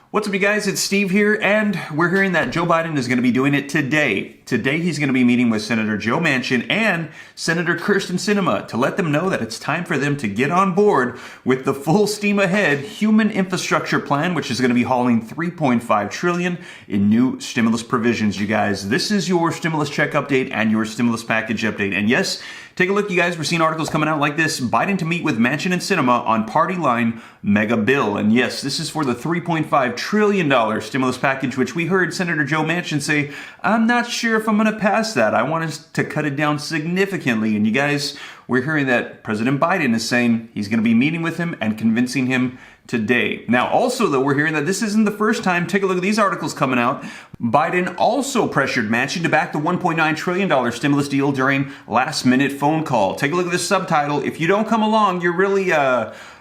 What's up, you guys? It's Steve here, and we're hearing that Joe Biden is going to be doing it today. Today, he's going to be meeting with Senator Joe Manchin and Senator Kyrsten Sinema to let them know that it's time for them to get on board with the full steam ahead human infrastructure plan, which is going to be hauling $3.5 trillion in new stimulus provisions, you guys. This is your stimulus check update and your stimulus package update. And yes, take a look, you guys. We're seeing articles coming out like this. Biden to meet with Manchin and Sinema on party line mega bill. And yes, this is for the $3.5 trillion stimulus package, which we heard Senator Joe Manchin say, I'm not sure if I'm going to pass that. I want us to cut it down significantly. And you guys, we're hearing that President Biden is saying he's going to be meeting with him and convincing him today. Now, also, though, we're hearing that this isn't the first time. Take a look at these articles coming out. Biden also pressured Manchin to back the $1.9 trillion stimulus deal during last-minute phone call. Take a look at this subtitle. If you don't come along, you're really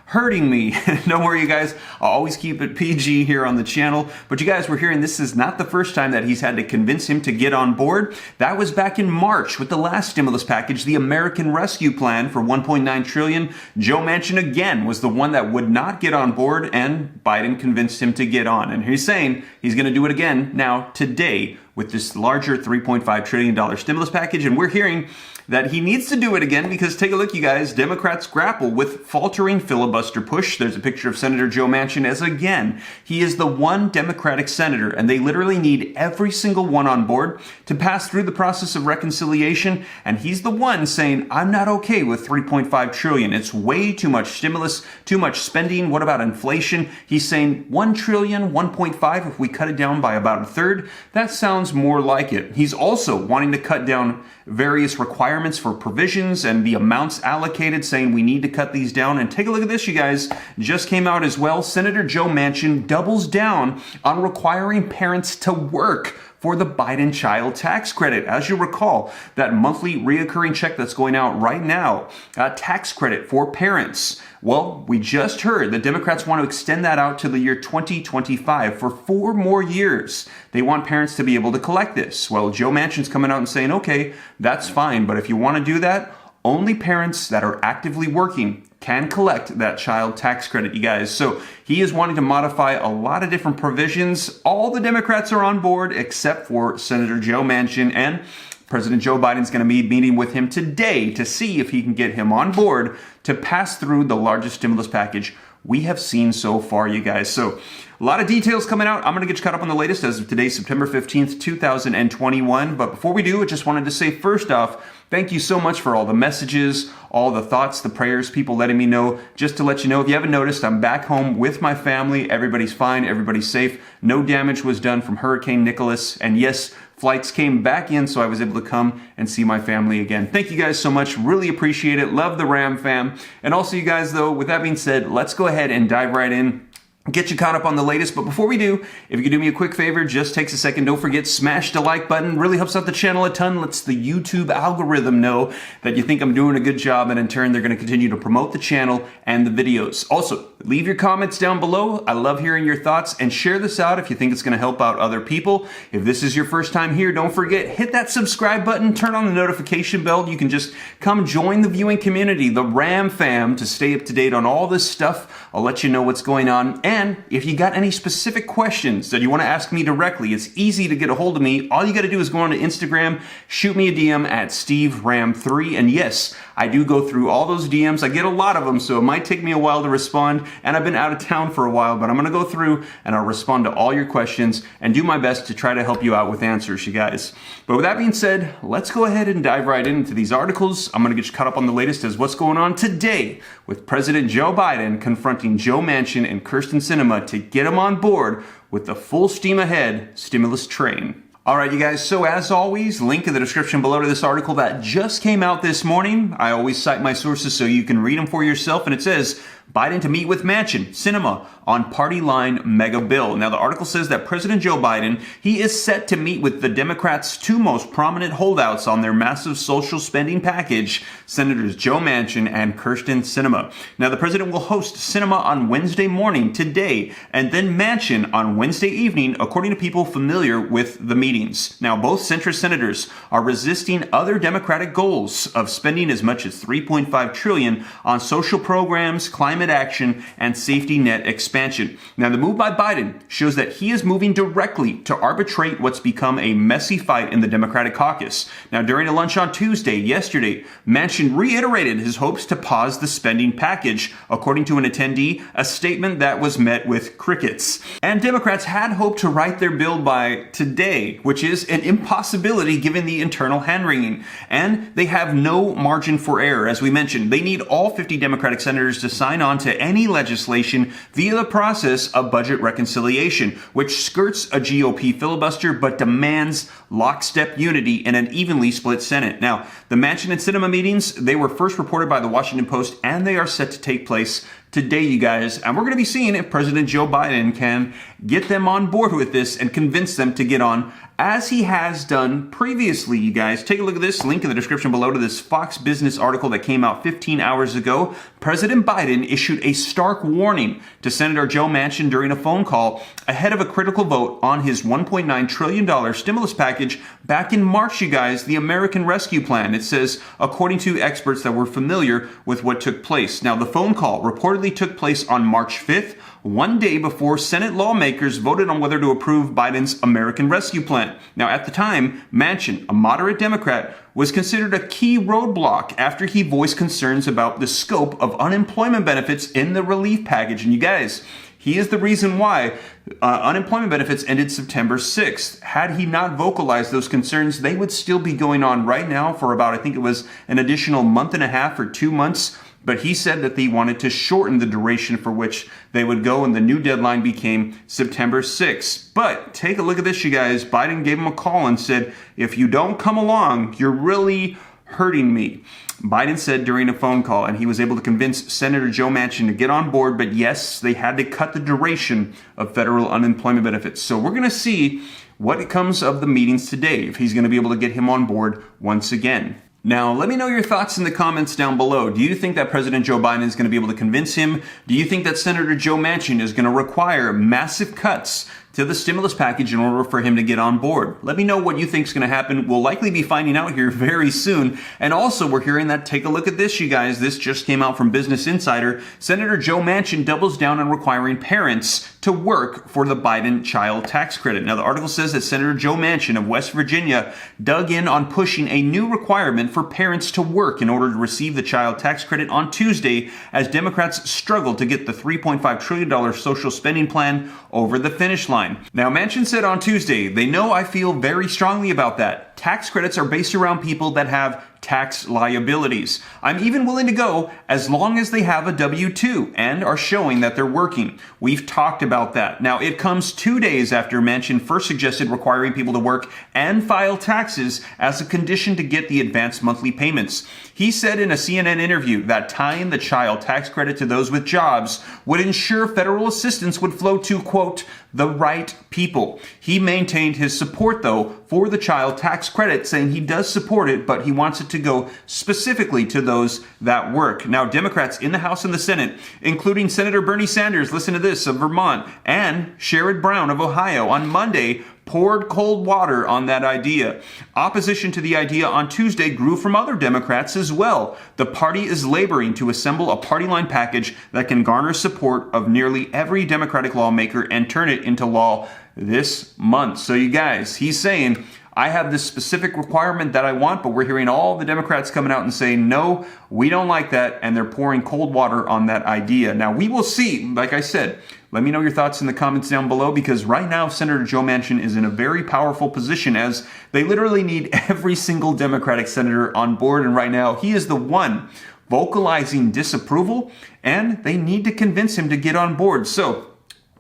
hurting me. Don't worry, you guys. I'll always keep it PG here on the channel. But you guys, we're hearing this is not the first time that he's had to convince him to get on board. That was back in March with the last stimulus package, the American Rescue Plan for $1.9 trillion. Joe Manchin again was the one that would not get on board, and Biden convinced him to get on. And he's saying he's going to do it again now today with this larger $3.5 trillion stimulus package. And we're hearing that he needs to do it again because, take a look, you guys, Democrats grapple with faltering filibuster push. There's a picture of Senator Joe Manchin as, again, he is the one Democratic senator, and they literally need every single one on board to pass through the process of reconciliation. And he's the one saying, I'm not okay with $3.5 trillion. It's way too much stimulus, too much spending. What about inflation? He's saying $1 trillion, 1.5, if we cut it down by about a third, that sounds more like it. He's also wanting to cut down various requirements for provisions and the amounts allocated, saying we need to cut these down. And take a look at this, you guys. Just came out as well. Senator Joe Manchin doubles down on requiring parents to work for the Biden child tax credit. As you recall, that monthly reoccurring check that's going out right now, tax credit for parents. Well, we just heard the Democrats want to extend that out to the year 2025 for 4 more years. They want parents to be able to collect this. Well, Joe Manchin's coming out and saying, okay, that's fine, but if you want to do that, only parents that are actively working can collect that child tax credit, you guys. So he is wanting to modify a lot of different provisions. All the Democrats are on board except for Senator Joe Manchin, and President Joe Biden's going to be meeting with him today to see if he can get him on board to pass through the largest stimulus package we have seen so far, you guys. So a lot of details coming out. I'm going to get you caught up on the latest as of today, September 15th, 2021. But before we do, I just wanted to say, first off, thank you so much for all the messages, all the thoughts, the prayers, people letting me know. Just to let you know, if you haven't noticed, I'm back home with my family. Everybody's fine. Everybody's safe. No damage was done from Hurricane Nicholas. And yes, flights came back in, so I was able to come and see my family again. Thank you guys so much. Really appreciate it. Love the Ram fam. And also, you guys, though, with that being said, let's go ahead and dive right in. Get you caught up on the latest. But before we do, if you could do me a quick favor, just takes a second. Don't forget, smash the like button. Really helps out the channel a ton. Lets the YouTube algorithm know that you think I'm doing a good job, and in turn, they're going to continue to promote the channel and the videos. Also, leave your comments down below. I love hearing your thoughts, and share this out if you think it's going to help out other people. If this is your first time here, don't forget, hit that subscribe button, turn on the notification bell. You can just come join the viewing community, the Ram fam, to stay up to date on all this stuff. I'll let you know what's going on. And if you got any specific questions that you want to ask me directly, it's easy to get a hold of me. All you got to do is go on to Instagram, shoot me a DM at SteveRam3. And yes, I do go through all those DMs. I get a lot of them, so it might take me a while to respond. And I've been out of town for a while, but I'm going to go through and I'll respond to all your questions and do my best to try to help you out with answers, you guys. But with that being said, let's go ahead and dive right into these articles. I'm going to get you caught up on the latest as what's going on today with President Joe Biden confronting Joe Manchin and Kyrsten Sinema to get him on board with the full steam ahead stimulus train. All right, you guys, so as always, link in the description below to this article that just came out this morning. I always cite my sources so you can read them for yourself, and it says, Biden to meet with Manchin, Sinema on party line mega bill. Now, the article says that President Joe Biden, he is set to meet with the Democrats' 2 most prominent holdouts on their massive social spending package, Senators Joe Manchin and Kyrsten Sinema. Now, the president will host Sinema on Wednesday morning, today, and then Manchin on Wednesday evening, according to people familiar with the meetings. Now, both centrist senators are resisting other Democratic goals of spending as much as $3.5 trillion on social programs, climate climate action and safety net expansion. Now, the move by Biden shows that he is moving directly to arbitrate what's become a messy fight in the Democratic caucus. Now, during a lunch on Tuesday, yesterday, Manchin reiterated his hopes to pause the spending package, according to an attendee, a statement that was met with crickets. And Democrats had hoped to write their bill by today, which is an impossibility given the internal hand-wringing. And they have no margin for error. As we mentioned, they need all 50 Democratic senators to sign on to any legislation via the process of budget reconciliation, which skirts a GOP filibuster but demands lockstep unity in an evenly split Senate. Now, the Manchin and Sinema meetings, they were first reported by the Washington Post, and they are set to take place today, you guys. And we're going to be seeing if President Joe Biden can get them on board with this and convince them to get on, as he has done previously, you guys. Take a look at this link in the description below to this Fox Business article that came out 15 hours ago. President Biden issued a stark warning to Senator Joe Manchin during a phone call ahead of a critical vote on his $1.9 trillion stimulus package back in March, you guys, the American Rescue Plan. It says, according to experts that were familiar with what took place. Now, the phone call reportedly took place on March 5th, one day before Senate lawmakers voted on whether to approve Biden's American Rescue Plan. Now, at the time, Manchin, a moderate Democrat, was considered a key roadblock after he voiced concerns about the scope of unemployment benefits in the relief package. And you guys, he is the reason why unemployment benefits ended September 6th. Had he not vocalized those concerns, they would still be going on right now for about, I think it was an additional month and a half or 2 months. But he said that they wanted to shorten the duration for which they would go, and the new deadline became September 6th. But take a look at this, you guys. Biden gave him a call and said, if you don't come along, you're really hurting me. Biden said during a phone call, and he was able to convince Senator Joe Manchin to get on board, but yes, they had to cut the duration of federal unemployment benefits. So we're going to see what comes of the meetings today, if he's going to be able to get him on board once again. Now, let me know your thoughts in the comments down below. Do you think that President Joe Biden is going to be able to convince him? Do you think that Senator Joe Manchin is going to require massive cuts to the stimulus package in order for him to get on board? Let me know what you think is going to happen. We'll likely be finding out here very soon. And also, we're hearing that, take a look at this, you guys. This just came out from Business Insider. Senator Joe Manchin doubles down on requiring parents to work for the Biden child tax credit. Now, the article says that Senator Joe Manchin of West Virginia dug in on pushing a new requirement for parents to work in order to receive the child tax credit on Tuesday, as Democrats struggled to get the $3.5 trillion social spending plan over the finish line. Now, Manchin said on Tuesday, they know I feel very strongly about that. Tax credits are based around people that have tax liabilities. I'm even willing to go as long as they have a W-2 and are showing that they're working. We've talked about that. Now, it comes 2 days after Manchin first suggested requiring people to work and file taxes as a condition to get the advanced monthly payments. He said in a CNN interview that tying the child tax credit to those with jobs would ensure federal assistance would flow to, quote, the right people. He maintained his support, though, for the child tax credit, saying he does support it, but he wants it to go specifically to those that work. Now, Democrats in the House and the Senate, including Senator Bernie Sanders, listen to this, of Vermont, and Sherrod Brown of Ohio, on Monday, poured cold water on that idea. Opposition to the idea on Tuesday grew from other Democrats as well. The party is laboring to assemble a party line package that can garner support of nearly every Democratic lawmaker and turn it into law this month. So you guys, he's saying, I have this specific requirement that I want, but we're hearing all the Democrats coming out and saying, no, we don't like that, and they're pouring cold water on that idea. Now, we will see. Like I said, let me know your thoughts in the comments down below, because right now, Senator Joe Manchin is in a very powerful position, as they literally need every single Democratic senator on board, and right now, he is the one vocalizing disapproval, and they need to convince him to get on board. So,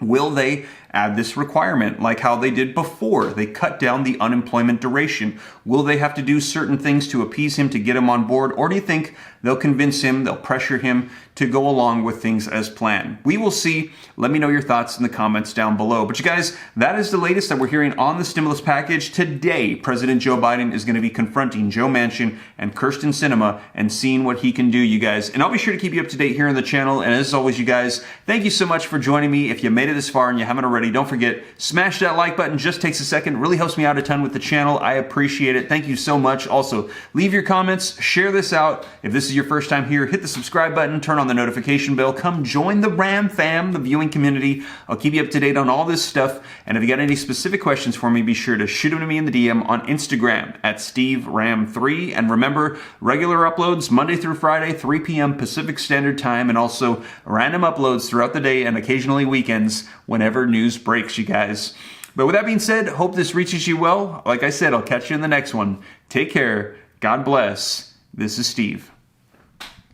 will they add this requirement like how they did before? They cut down the unemployment duration. Will they have to do certain things to appease him to get him on board? Or do you think they'll convince him, they'll pressure him to go along with things as planned? We will see. Let me know your thoughts in the comments down below. But you guys, that is the latest that we're hearing on the stimulus package. Today, President Joe Biden is going to be confronting Joe Manchin and Kyrsten Sinema and seeing what he can do, you guys. And I'll be sure to keep you up to date here on the channel. And as always, you guys, thank you so much for joining me. If you made it this far and you haven't already, don't forget, smash that like button. Just takes a second. It really helps me out a ton with the channel. I appreciate it. Thank you so much. Also, leave your comments, share this out. If this is is your first time here, hit the subscribe button, turn on the notification bell, come join the Ram fam, the viewing community. I'll keep you up to date on all this stuff. And if you got any specific questions for me, be sure to shoot them to me in the DM on Instagram at SteveRam3. And remember, regular uploads Monday through Friday, 3 p.m. Pacific Standard Time, and also random uploads throughout the day and occasionally weekends whenever news breaks, you guys. But with that being said, hope this reaches you well. Like I said, I'll catch you in the next one. Take care. God bless. This is Steve.